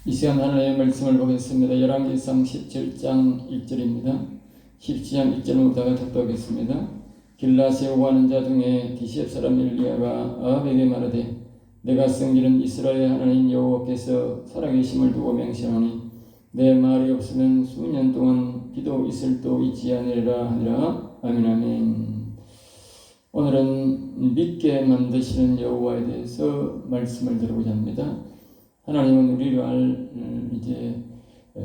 이 시간 하나님의 말씀을 보겠습니다. 열왕기상 17장 1절입니다. 17장 1절부터 답독하겠습니다. 길라스에 오가는 자 중에 디시앱 사람 엘리야가 아합에게 말하되 내가 섬기는 이스라엘 하나님 여호와께서 살아계심을 두고 맹세하노니 내 말이 없으면 수년 동안 비도 있을도 있지 않으리라 하니라. 아멘 아멘. 오늘은 믿게 만드시는 여호와에 대해서 말씀을 드리고자 합니다. 하나님은 우리를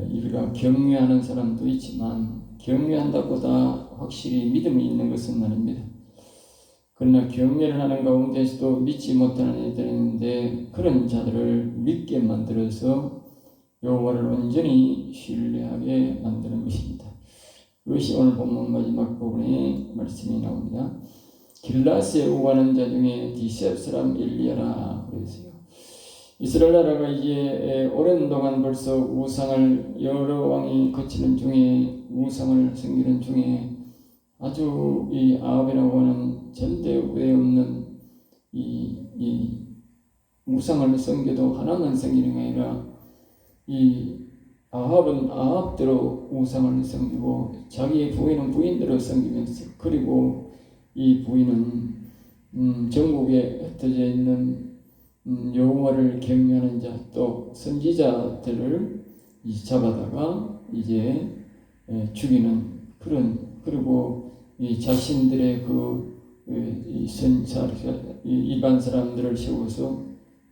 우리가 경외하는 사람도 있지만 경외한다고 다 확실히 믿음이 있는 것은 아닙니다. 그러나 경외를 하는 가운데서도 믿지 못하는 이들이 있는데 그런 자들을 믿게 만들어서 여호와를 온전히 신뢰하게 만드는 것입니다. 이것이 오늘 본문 마지막 부분의 말씀이 나옵니다. 길라스에 오가는 자 중에 디셉 사람 엘리야라 그랬어요. 이스라엘 나라가 이제 오랜 동안 벌써 우상을 여러 왕이 거치는 중에 우상을 섬기는 중에 아주 이 아합이라고 하는 전대에 없는 이 우상을 섬겨도 하나만 섬기는 게 아니라 이 아합은 아합대로 우상을 섬기고 자기의 부인은 부인대로 섬기면서 그리고 이 부인은 전국에 흩어져 있는 여호와를 경외하는 자 또 선지자들을 잡아다가 이제 죽이는 그런 그리고 이 자신들의 일반 사람들을 세워서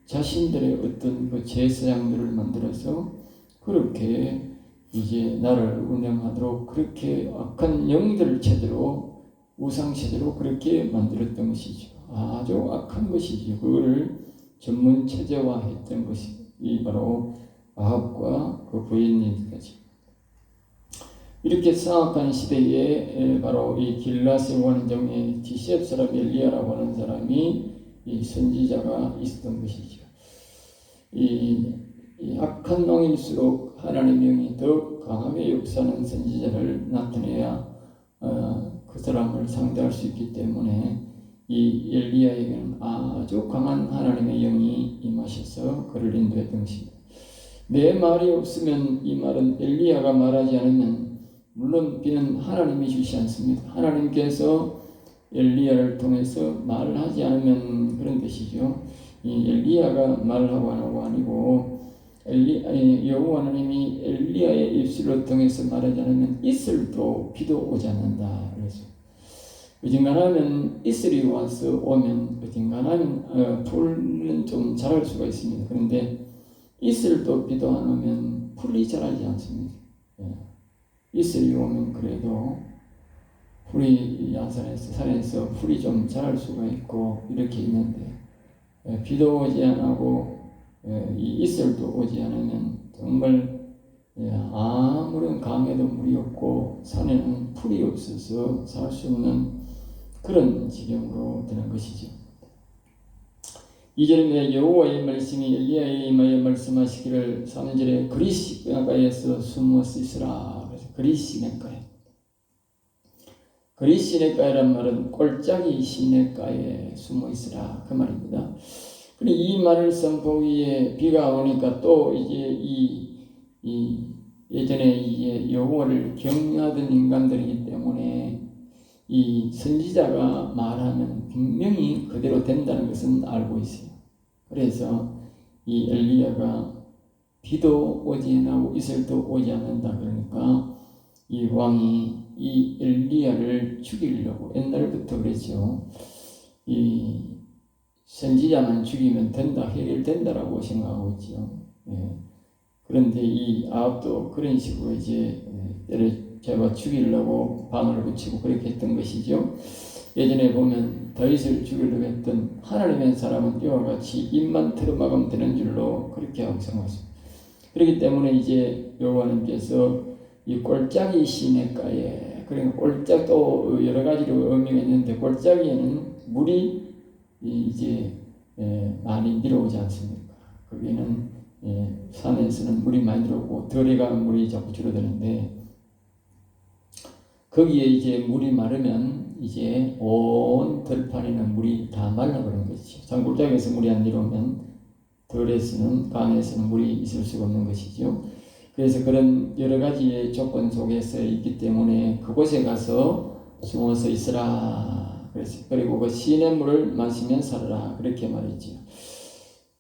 자신들의 어떤 그 제사장들을 만들어서 그렇게 이제 나라를 운영하도록 그렇게 악한 영들 체제로 우상 체제로 그렇게 만들었던 것이죠. 아주 악한 것이죠. 그거를 전문 체제화했던 것이 바로 아합과 그 부인님까지. 이렇게 사악한 시대에 바로 이 길라스에 오가는 중에 디셉 사람 엘리야라고 하는 사람이 이 선지자가 있었던 것이죠. 이 악한 왕일수록 하나님의 영이 더 강하게 역사하는 선지자를 나타내야 그 사람을 상대할 수 있기 때문에 이 엘리야에게는 아주 강한 하나님의 영이 임하셔서 그를 인도했던 것입니다. 내 말이 없으면 이 말은 엘리야가 말하지 않으면 물론 비는 하나님이 주시지 않습니다. 하나님께서 엘리야를 통해서 말을 하지 않으면 그런 뜻이죠. 이 엘리야가 말을 하고 안 하고 아니고 여호와 하나님이 엘리야의 입술을 통해서 말하지 않으면 이슬도 비도 오지 않는다. 그래서 어딘가하면 이슬이 오면 어딘가하면 풀은 좀 자랄 수가 있습니다. 그런데 이슬도 비도 안 오면 풀이 자라지 않습니다. 이슬이 오면 그래도 풀이 산에서 풀이 좀 자랄 수가 있고 이렇게 있는데 비도 오지 않고 이 이슬도 오지 않으면 정말 아무런 강에도 물이 없고 산에는 풀이 없어서 살 수 없는 그런 지경으로 되는 것이죠. 2절에 여호와의 말씀이 엘리야에 임하여 말씀하시기를 3절에 그리 시내가에서 숨어서 있으라. 그래서 그리 시내가에 그리 시내가에란 말은 꼴짝이 시내가에 숨어 있으라 그 말입니다. 그런데 이 말을 선포 위에 비가 오니까 또 이제 예전에 이제 여호와를 경외하던 인간들이기 때문에 이 선지자가 말하면 분명히 그대로 된다는 것은 알고 있어요. 그래서 이 엘리야가 비도 오지 않고 이슬도 오지 않는다 그러니까 이 왕이 이 엘리야를 죽이려고 옛날부터 그랬죠. 이 선지자만 죽이면 된다, 해결된다라고 생각하고 있죠. 그런데 이 아합도 그런 식으로 이제 때려잡아 죽이려고 방을 붙이고 그렇게 했던 것이죠. 예전에 보면 다윗을 죽이려고 했던 하나님의 사람은 이와 같이 입만 틀어막으면 되는 줄로 그렇게 하고 생각했습니다. 그렇기 때문에 이제 여호와님께서 이 꼴짝이 시냇가에 그러니까 꼴짝도 여러 가지로 의미가 있는데 꼴짝이에는 물이 이제 많이 내려오지 않습니까? 거기는 산에서는 물이 많이 들어오고 들에가 물이 자꾸 줄어드는데 거기에 이제 물이 마르면 이제 온 들판에는 물이 다 말라버린 것이죠. 산골짜기에서 물이 안 내려오면 덜에서는 강에서는 물이 있을 수가 없는 것이죠. 그래서 그런 여러 가지의 조건 속에서 있기 때문에 그곳에 가서 숨어서 있으라. 그리고 그 시냇물을 마시면 살아라. 그렇게 말했지요.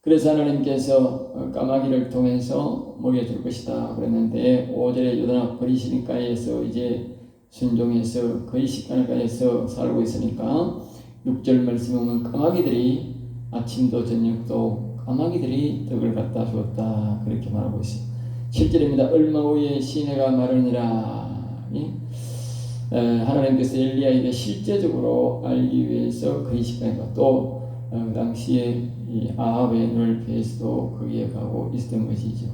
그래서 하나님께서 까마귀를 통해서 먹여줄 것이다 그랬는데 5절에 요단 거리시니까에서 이제 순종해서 거의 시간가에서 살고 있으니까 6절 말씀에 보면 까마귀들이 아침도 저녁도 까마귀들이 떡을 갖다 주었다 그렇게 말하고 있어요. 7절입니다. 얼마 후에 시내가 마르니라. 하나님께서 엘리야에게 실제적으로 알기 위해서 거의 시간가 또 그 당시에 이 아합의 눈을 피해서도 거기에 가고 있었던 것이죠.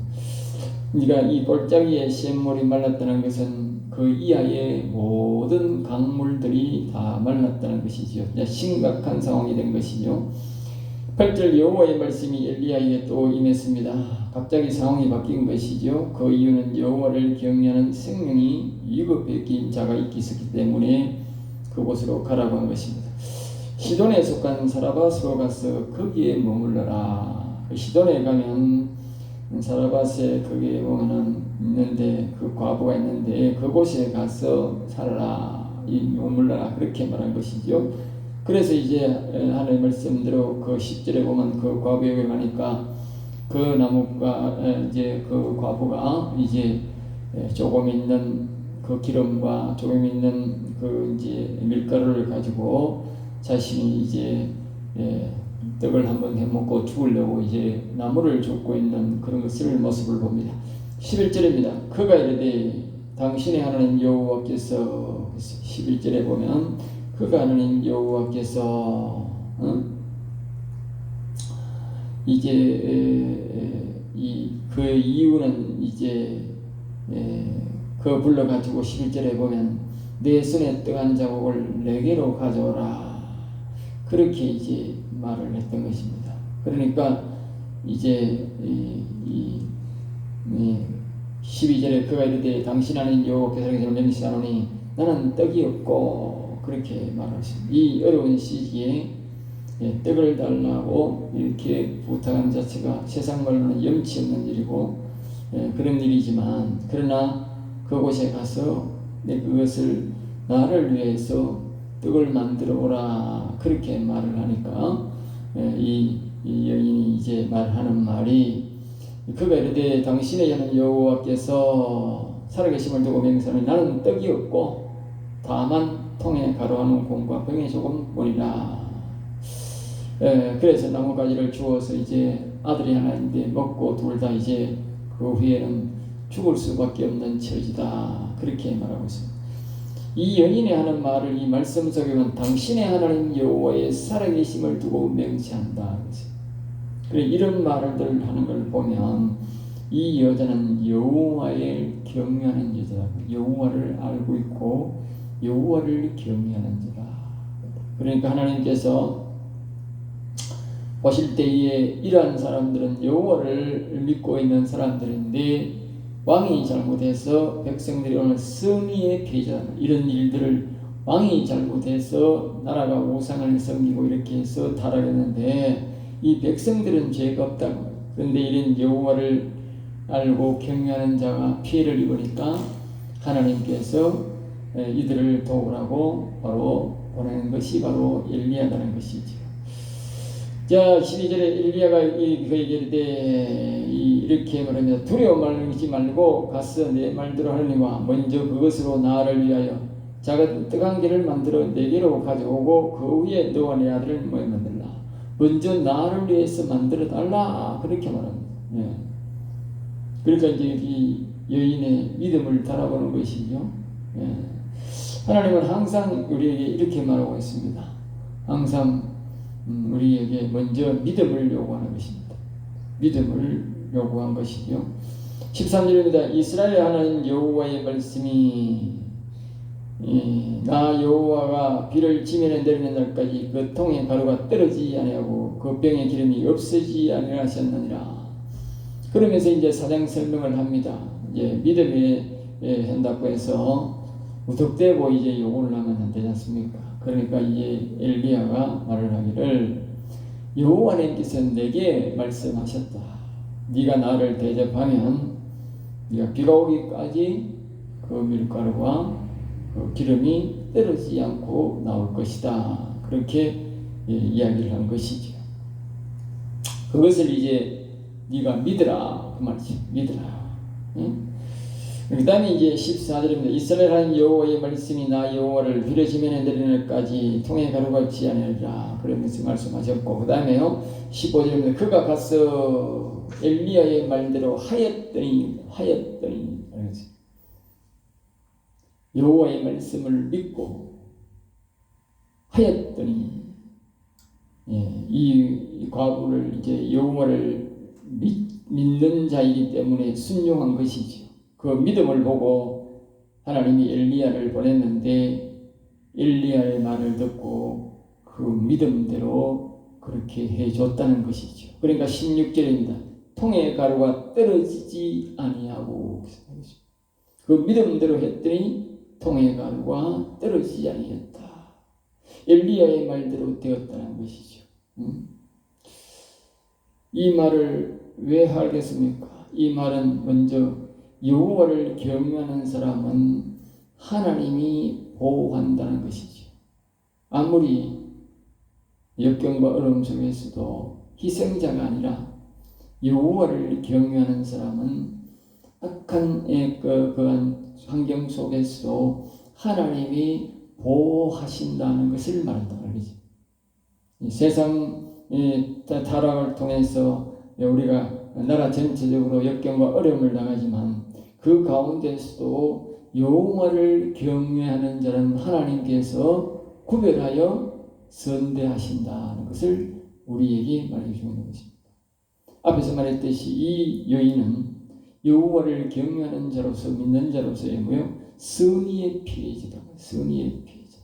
그러니까 이 골짜기에 샘물이 말랐다는 것은 그 이하의 모든 강물들이 다 말랐다는 것이죠. 심각한 상황이 된 것이죠. 8절 여호와의 말씀이 엘리야에게 또 임했습니다. 갑자기 상황이 바뀐 것이죠. 그 이유는 여호와를 경외하는 생명이 위급에 낀 자가 있기 때문에 그곳으로 가라고 한 것입니다. 시돈에 속한 사라밧으로 가서 거기에 머물러라. 시돈에 가면 사라밧에 거기에 보면은 있는데 그 과부가 있는데 그곳에 가서 살아라, 머물러라 그렇게 말한 것이죠. 그래서 이제 하나님의 말씀대로 그 10절에 보면 그 과부에게 가니까 그 나무가 이제 그 과부가 이제 조금 있는 그 기름과 조금 있는 그 이제 밀가루를 가지고 자신이 이제 떡을 한번 해먹고 죽으려고 이제 나무를 줍고 있는 그런 것을 모습을 봅니다. 11절입니다. 그가 이르되 당신의 하나님 여호와께서 11절에 보면 그가 하나님 여호와께서 이제 그 이유는 이제 그 불러가지고 11절에 보면 내 손에 떡 한 자국을 내게로 가져오라 그렇게 이제 말을 했던 것입니다. 그러니까 이제 12절에 그가 이르되 당신 하나님 여호와께서 명시하노니 나는 떡이 없고 그렇게 말하십니다. 이 어려운 시기에 떡을 달라고 이렇게 부탁하는 자체가 세상 말로는 염치 없는 일이고 그런 일이지만 그러나 그곳에 가서 그것을 나를 위해서 떡을 만들어 오라 그렇게 말을 하니까 이 여인이 이제 말하는 말이 그가 이르되 당신의 하나님 여호와께서 살아계심을 두고 맹세하노니 나는 떡이 없고 다만 통에 가루하는 곰과 병에 조금 보리라. 그래서 나뭇가지를 주어서 이제 아들이 하나 있는데 먹고 둘 다 이제 그 후에는 죽을 수밖에 없는 처지다 그렇게 말하고 있습니다. 이 여인이 하는 말을 이 말씀 속에 보면 당신의 하나님 여호와의 살아계심을 두고 맹세한다. 그래 이런 말을 하는 걸 보면 이 여자는 여호와를 경외하는 여자다. 여호와를 알고 있고 여호와를 경외하는 자다. 그러니까 하나님께서 보실 때에 이러한 사람들은 여호와를 믿고 있는 사람들인데 왕이 잘못해서 백성들이 오늘 선의의 피해자 이런 일들을 왕이 잘못해서 나라가 우상을 섬기고 이렇게 해서 타락했는데 이 백성들은 죄가 없다고. 그런데 이런 여호와를 알고 경외하는 자가 피해를 입으니까 하나님께서 이들을 도우라고 바로 보내는 것이 바로 엘리야라는 것이죠. 자 12절에 엘리야가 그에게 이르되 이렇게 말합니다. 두려워 말지 말고 가서 내 말대로 하느니와 먼저 그것으로 나를 위하여 작은 떡 한 개를 만들어 내게로 가져오고 그 위에 너와 내 아들을 모여 만들라. 먼저 나를 위해서 만들어 달라 그렇게 말합니다. 그러니까 이제 이 여인의 믿음을 달아보는 것이죠. 하나님은 항상 우리에게 이렇게 말하고 있습니다. 항상 우리에게 먼저 믿음을 요구하는 것입니다. 믿음을 요구한 것이죠. 13절입니다. 이스라엘 하나님 여호와의 말씀이 나 여호와가 비를 지면에 내리는 날까지 그 통에 가루가 떨어지지 아니하고 그 병의 기름이 없어지지 아니하셨느니라. 그러면서 이제 사장 설명을 합니다. 이제 믿음에 한다고 해서 무턱대고 이제 요구를 하면 안 되지 않습니까? 그러니까 이제 엘리야가 말을 하기를 여호와 하나님께서 내게 말씀하셨다. 네가 나를 대접하면 네가 비가 오기까지 그 밀가루와 그 기름이 떨어지지 않고 나올 것이다. 그렇게 이야기를 한 것이죠. 그것을 이제 네가 믿으라 그 말이죠. 믿으라. 응? 그 다음에 이제 14절입니다. 이스라엘 하나님 여호와의 말씀이 나 여호와를 비려지면에 내리늘까지 통에 가루같이 아니하리라. 그러면서 말씀하셨고, 그 다음에요 15절입니다. 그가 가서 엘리야의 말대로 하였더니 여호와의 말씀을 믿고 하였더니, 이 과부를 이제 여호와를 믿는 자이기 때문에 순종한 것이죠. 그 믿음을 보고 하나님이 엘리야를 보냈는데 엘리야의 말을 듣고 그 믿음대로 그렇게 해줬다는 것이죠. 그러니까 16절입니다. 통에 가루가 떨어지지 아니하고, 그 믿음대로 했더니 통에 가루가 떨어지지 아니했다. 엘리야의 말대로 되었다는 것이죠. 이 말을 왜 하겠습니까? 이 말은 먼저 여호와를 경외하는 사람은 하나님이 보호한다는 것이죠. 아무리 역경과 어려움 속에서도 희생자가 아니라 여호와를 경외하는 사람은 악한 그한 환경 속에서도 하나님이 보호하신다는 것을 말한다는 거죠. 세상 타락을 통해서 우리가 나라 전체적으로 역경과 어려움을 당하지만 그 가운데서도 여호와를 경외하는 자는 하나님께서 구별하여 선대하신다는 것을 우리에게 말해주는 것입니다. 앞에서 말했듯이 이 여인은 여호와를 경외하는 자로서 믿는 자로서의 선의의 피해자다. 선의의 피해자.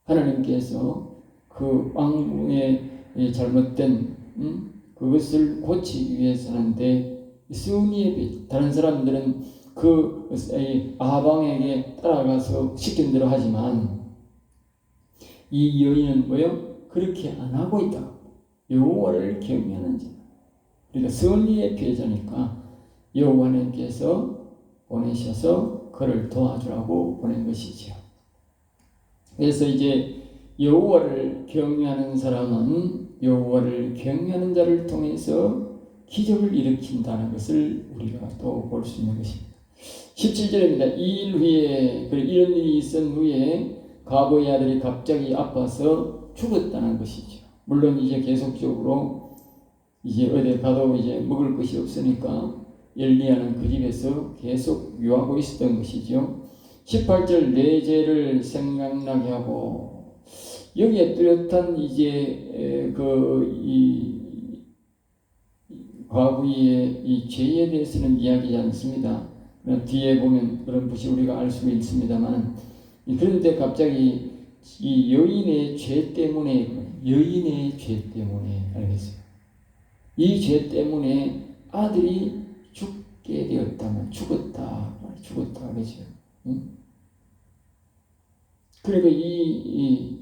하나님께서 그 왕궁의 잘못된 그것을 고치기 위해서 하는데 선의의 피해자. 다른 사람들은 그 아방에게 따라가서 시킨 대로 하지만 이 여인은 그렇게 안 하고 있다. 여호와를 경외하는 자. 그러니까 선의의 피해자니까 여호와님께서 보내셔서 그를 도와주라고 보낸 것이죠. 그래서 이제 여호와를 경외하는 사람은 여호와를 경외하는 자를 통해서 기적을 일으킨다는 것을 우리가 또 볼 수 있는 것입니다. 17절입니다. 이 일 후에, 이런 일이 있은 후에 과부의 아들이 갑자기 아파서 죽었다는 것이죠. 물론 이제 계속적으로 이제 어디 가도 이제 먹을 것이 없으니까 엘리야는 그 집에서 계속 유하고 있었던 것이죠. 18절 내 죄를 생각나게 하고, 여기에 뚜렷한 이제 이 과부의 이 죄에 대해서는 이야기하지 않습니다. 뒤에 보면 그런 것이 우리가 알 수 있습니다만, 그런데 갑자기 이 여인의 죄 때문에 알겠어요. 이 죄 때문에 아들이 죽게 되었다면 죽었다 그러죠. 그러니까 이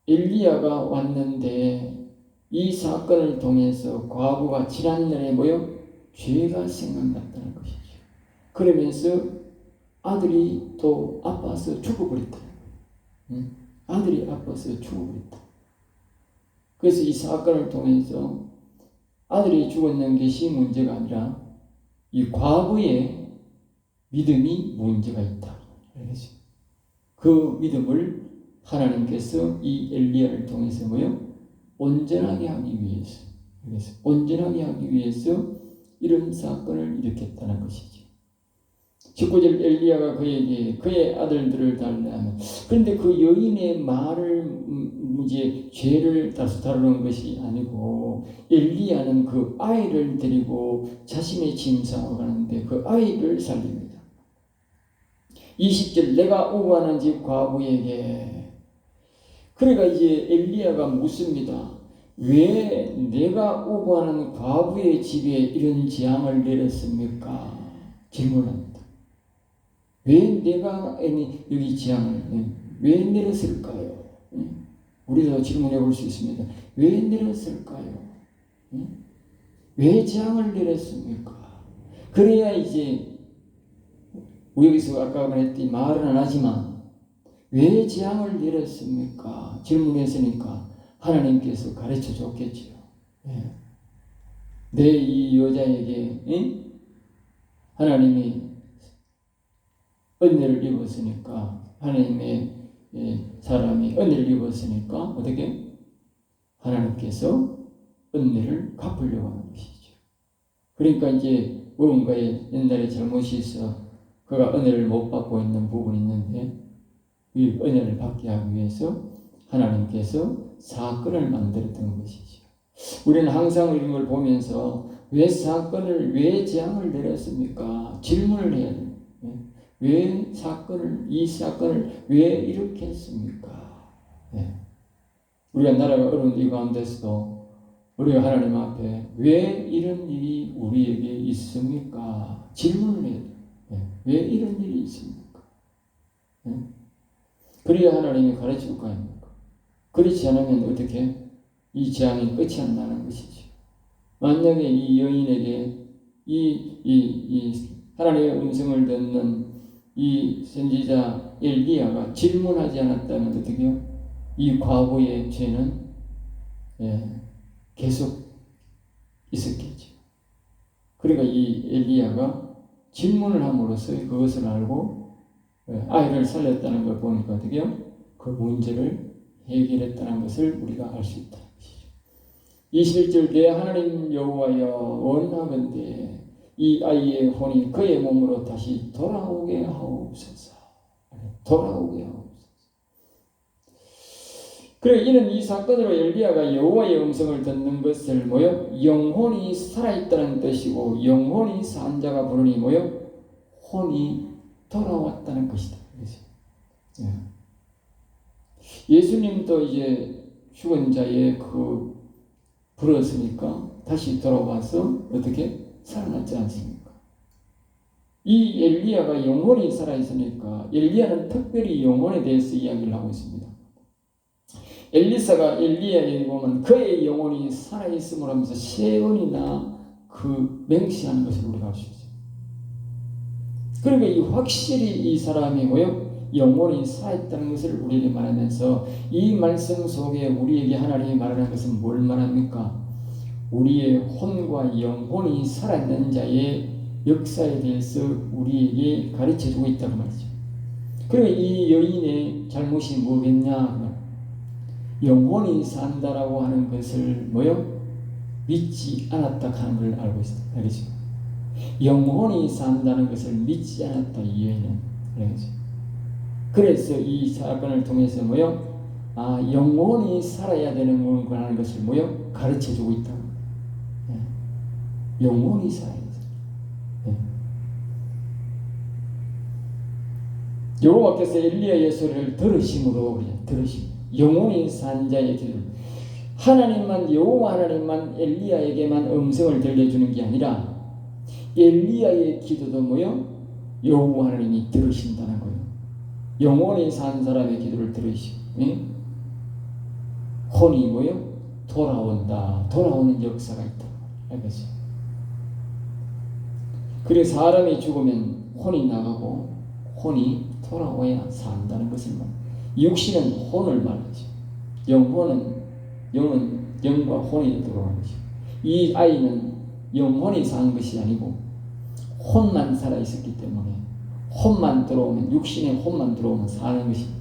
엘리야가 왔는데 이 사건을 통해서 과부가 지난날에 죄가 생각났다는 것이죠. 그러면서 아들이 또 아파서 죽어버렸다. 아들이 아파서 죽어버렸다. 그래서 이 사건을 통해서 아들이 죽었는 것이 문제가 아니라 이 과부의 믿음이 문제가 있다. 그 믿음을 하나님께서 이 엘리야를 통해서 온전하게 하기 위해서 이런 사건을 일으켰다는 것이죠. 19절 엘리야가 그에게 그의 아들들을 달라 하면, 그런데 그 여인의 말을 이제 죄를 다루는 것이 아니고 엘리야는 그 아이를 데리고 자신의 짐승으로 가는데 그 아이를 살립니다. 20절 내가 오가는 집 과부에게, 그러니까 이제 엘리야가 묻습니다. 왜 내가 오가는 과부의 집에 이런 재앙을 내렸습니까? 질문합니다. 왜 내가 여기 재앙을 왜 내렸을까요? 우리도 질문해 볼 수 있습니다. 왜 내렸을까요? 왜 재앙을 내렸습니까? 그래야 이제 여기서 아까 말했듯이 말은 안 하지만 왜 재앙을 내렸습니까? 질문했으니까 하나님께서 가르쳐 줬겠지요. 내 이 여자에게 하나님이 은혜를 입었으니까, 하나님의 사람이 은혜를 입었으니까 어떻게? 하나님께서 은혜를 갚으려고 하는 것이죠. 그러니까 이제 무언가에 옛날에 잘못이 있어 그가 은혜를 못 받고 있는 부분이 있는데 이 은혜를 받게 하기 위해서 하나님께서 사건을 만들었던 것이죠. 우리는 항상 이런 걸 보면서 왜 재앙을 내렸습니까? 질문을 해야 돼요. 왜 이 사건을 왜 이렇게 했습니까? 우리가 나라가 어려운 이 가운데서도 우리가 하나님 앞에 왜 이런 일이 우리에게 있습니까? 질문을 해야 돼요. 왜 이런 일이 있습니까? 그래야 하나님이 가르칠 거 아닙니까? 그렇지 않으면 어떻게? 이 재앙이 끝이 안 나는 것이죠. 만약에 이 여인에게 이 하나님의 음성을 듣는 이 선지자 엘리야가 질문하지 않았다면 어떻게 해요? 이 과거의 죄는 계속 있었겠죠. 그러니까 이 엘리야가 질문을 함으로써 그것을 알고 아이를 살렸다는 걸 보니까 어떻게 해요? 그 문제를 해결했다는 것을 우리가 알 수 있다. 21절 내 하나님 여호와여 원하건대 이 아이의 혼이 그의 몸으로 다시 돌아오게 하옵소서. 돌아오게 하옵소서. 그래 이는 이 사건으로 엘리야가 여호와의 음성을 듣는 것을 뭐요? 영혼이 살아있다는 뜻이고 영혼이 산 자가 부르니 뭐요? 혼이 돌아왔다는 것이다. 예수님도 이제 죽은 자의 불었으니까 다시 돌아와서 어떻게 살아났지 않습니까? 이 엘리야가 영혼이 살아있으니까 엘리야는 특별히 영혼에 대해서 이야기를 하고 있습니다. 엘리사가 엘리야에게 보면 그의 영혼이 살아있음을 하면서 세 번이나 맹세하는 것을 우리가 알 수 있어요. 그러니까 이 확실히 이 사람이 뭐요? 영혼이 살아있다는 것을 우리에게 말하면서 이 말씀 속에 우리에게 하나님이 말하는 것은 뭘 말합니까? 우리의 혼과 영혼이 살아있는 자의 역사에 대해서 우리에게 가르쳐주고 있다고 말이죠. 그리고 이 여인의 잘못이 뭐겠냐? 영혼이 산다라고 하는 것을 뭐요? 믿지 않았다 하는 걸 알고 있어요. 알겠죠? 영혼이 산다는 것을 믿지 않았다 이 여인은. 알겠죠? 그래서 이 사건을 통해서 뭐요? 영혼이 살아야 되는 거라는 것을 뭐요? 가르쳐주고 있다. 영혼이 살아야 돼. 여호와께서 엘리야의 소리를 들으심으로 영혼이 산 자의 기도 하나님만 여호와 하나님만 엘리야에게만 음성을 들려주는 게 아니라 엘리야의 기도도 뭐요? 여호와 하나님이 들으신다는 거예요. 영혼이 산 사람의 기도를 들으시고 혼이 뭐요? 돌아오는 역사가 있다. 알겠죠? 그래서 사람이 죽으면 혼이 나가고 혼이 돌아와야 산다는 것을 말합니다. 육신은 혼을 말하죠. 영은 영과 혼이 들어오는 것이죠. 이 아이는 영혼이 산 것이 아니고 혼만 살아 있었기 때문에 혼만 들어오면 육신의 혼만 들어오면 사는 것입니다.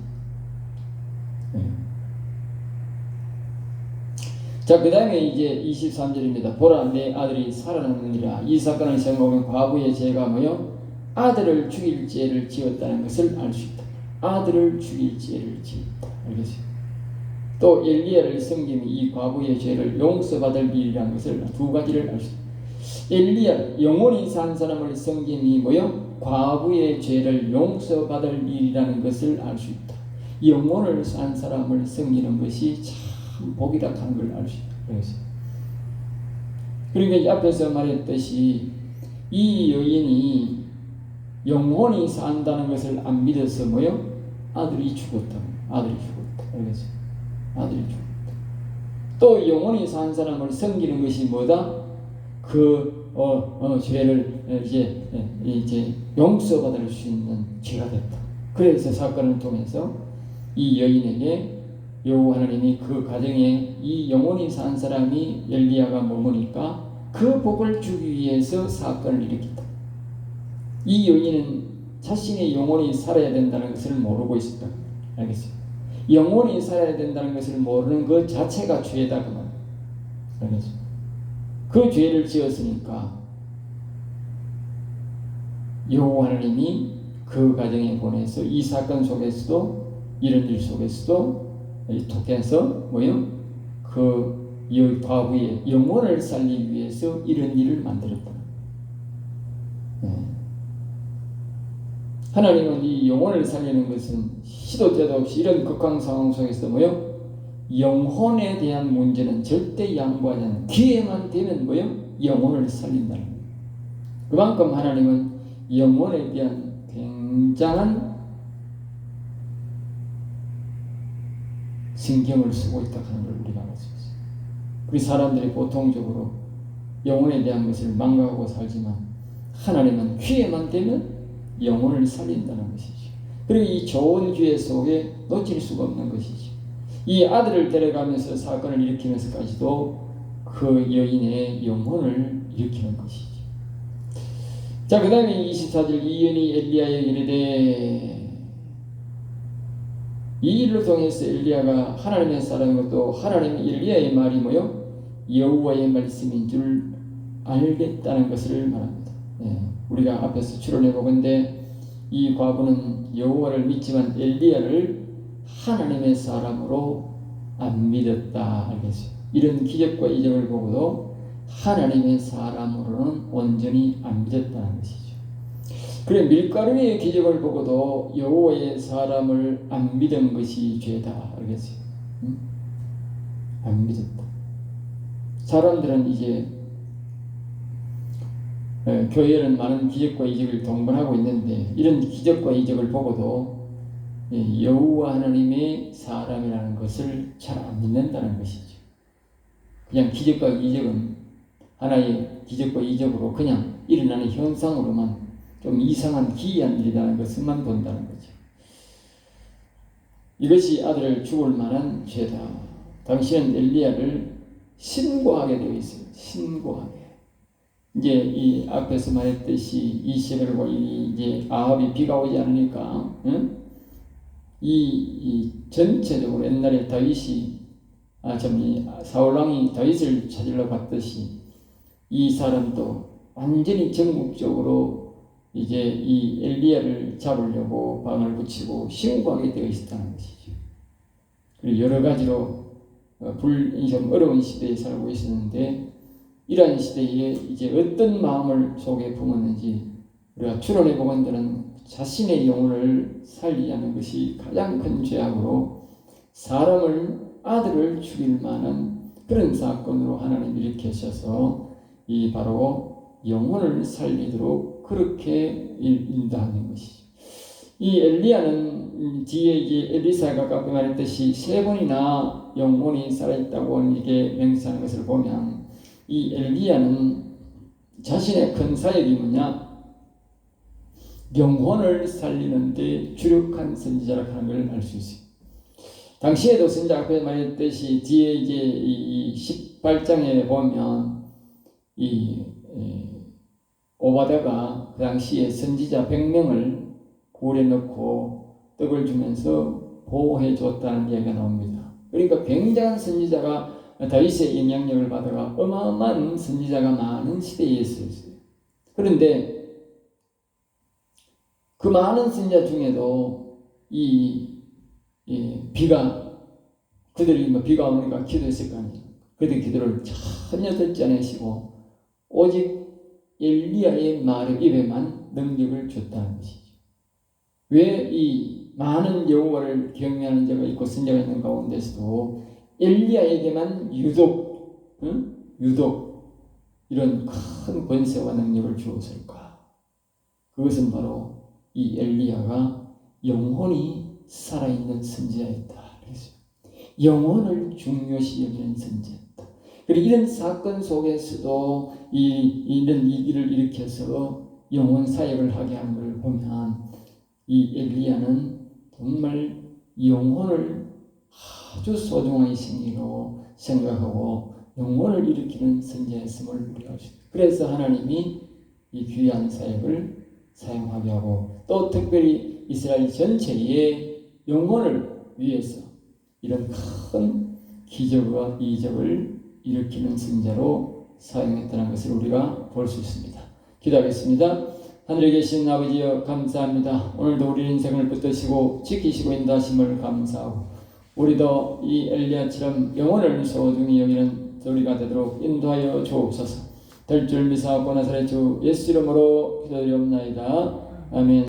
자, 그 다음에 이제 23절입니다. 보라 내 아들이 살아났느니라. 이 사건을 생각하면 과부의 죄가 뭐요? 아들을 죽일 죄를 지었다는 것을 알 수 있다. 아들을 죽일 죄를 지었다. 알겠어요? 또 엘리야를 섬김이 이 과부의 죄를 용서받을 일이라는 것을 두 가지를 알 수 있다. 엘리야 영혼이 산 사람을 섬김이 뭐요? 과부의 죄를 용서받을 일이라는 것을 알 수 있다. 영혼을 산 사람을 섬기는 것이 참 복이라 하는 걸 알 수 있다. 그러니까 앞에서 말했듯이 이 여인이 영혼이 산다는 것을 안 믿어서 뭐요? 아들이 죽었다. 알겠어요? 아들이 죽었다. 또 영원히 산 사람을 섬기는 것이 뭐다? 죄를 이제 용서받을 수 있는 죄가 됐다. 그래서 사건을 통해서 이 여인에게 여호와 하나님이 그 가정에 이 영원히 산 사람이 엘리야가 머무니까 그 복을 주기 위해서 사건을 일으켰다. 이 여인은 자신이 영원히 살아야 된다는 것을 모르고 있었다. 알겠어요? 영원히 살아야 된다는 것을 모르는 것 자체가 죄다. 그만. 알겠어요? 그 죄를 지었으니까 여호와 하나님이 그 가정에 보내서 이 사건 속에서도 이런 일 속에서도 통해서 그 과부의 영혼을 살리기 위해서 이런 일을 만들었다. 하나님은 이 영혼을 살리는 것은 시도 때도 없이 이런 극강 상황 속에서 영혼에 대한 문제는 절대 양보하지 않는, 기회만 되면 영혼을 살린다는 거예요. 그만큼 하나님은 영혼에 대한 굉장한 신경을 쓰고 있다 하는 걸 우리가 알 수 있어요. 우리 사람들이 보통적으로 영혼에 대한 것을 망각하고 살지만 하나님은 기회만 되면 영혼을 살린다는 것이죠. 그리고 이 좋은 기회 속에 놓칠 수가 없는 것이죠. 이 아들을 데려가면서 사건을 일으키면서까지도 그 여인의 영혼을 일으키는 것이죠. 자, 그 다음에 24절, 이 여인이 엘리야에게 이르되, 이 일을 통해서 엘리야가 하나님의 사람인 것도 하나님의 엘리야의 말이 여호와의 말씀인 줄 알겠다는 것을 말합니다. 우리가 앞에서 추론해 보건대 이 과부는 여호와를 믿지만 엘리야를 하나님의 사람으로 안 믿었다. 알겠어요? 이런 기적과 이적을 보고도 하나님의 사람으로는 온전히 안 믿었다는 것이죠. 그래, 밀가루의 기적을 보고도 여호와의 사람을 안 믿은 것이 죄다. 알겠어요? 안 믿었다. 사람들은 이제 교회는 많은 기적과 이적을 동반하고 있는데 이런 기적과 이적을 보고도 여호와 하나님의 사람이라는 것을 잘 안 믿는다는 것이죠. 그냥 기적과 이적은 하나의 기적과 이적으로 그냥 일어나는 현상으로만 좀 이상한 기이한 일이라는 것만 본다는 거죠. 이것이 아들을 죽을 만한 죄다. 당시엔 엘리야를 신고하게 되어 있어요. 신고하게. 이제 이 앞에서 말했듯이 이세벨과 이제 아합이 비가 오지 않으니까, 이 전체적으로 옛날에 다윗이 사울 왕이 다윗을 찾으러 갔듯이 이 사람도 완전히 전국적으로 이제 이 엘리야를 잡으려고 방을 붙이고 신고하게 되어 있었다는 것이죠. 그리고 여러 가지로 좀 어려운 시대에 살고 있었는데 이러한 시대에 이제 어떤 마음을 속에 품었는지 우리가 추론해 보건대는 자신의 영혼을 살리자는 것이 가장 큰 죄악으로 아들을 죽일 만한 그런 사건으로 하나님 일으키셔서 이 바로 영혼을 살리도록 그렇게 인도하는 것이죠. 이 엘리야는 뒤에 이제 엘리사가 아까 말했듯이 3번이나 영혼이 살아있다고 이게 맹세하는 것을 보면 이 엘리야는 자신의 큰 사역이 뭐냐? 영혼을 살리는 데 주력한 선지자라고 하는 걸 알 수 있어요. 당시에도 선지자 앞에 말했듯이 뒤에 이제 이 18장에 보면 오바댜가 그 당시에 선지자 100명을 굴에 넣고 떡을 주면서 보호해 줬다는 이야기가 나옵니다. 그러니까 굉장한 선지자가 다윗의 영향력을 받아가 어마어마한 선지자가 많은 시대에 있었어요. 그런데 그 많은 선지자 중에도 그들이 비가 오니까 기도했을 거 아니에요. 그들 기도를 전혀 듣지 않으시고 오직 엘리야의 말의 입에만 능력을 줬다는 것이죠. 왜 이 많은 여호와를 경외하는 자가 있고 선지자가 있는 가운데서도 엘리야에게만 유독 이런 큰 권세와 능력을 주었을까? 그것은 바로 이 엘리야가 영혼이 살아있는 선지자였다. 영혼을 중요시 여기는 선지였다. 그리고 이런 사건 속에서도 이런 위기를 일으켜서 영혼 사역을 하게 하는 걸 보면 이 엘리야는 정말 영혼을 아주 소중한 신기로 생각하고 영혼을 일으키는 선지였음을 우리가 알 수 있습니다. 그래서 하나님이 이 귀한 사역을 사용하게 하고 또 특별히 이스라엘 전체의 영혼을 위해서 이런 큰 기적과 이적을 일으키는 선지자로 사용했다는 것을 우리가 볼 수 있습니다. 기도하겠습니다. 하늘에 계신 아버지여 감사합니다. 오늘도 우리 인생을 붙드시고 지키시고 인도하심을 감사하고 우리도 이 엘리야처럼 영혼을 소중히 여기는 우리가 되도록 인도하여 주옵소서. 될 줄 믿사옵고 나사렛 주 예수 이름으로 기도드리옵나이다. 아멘.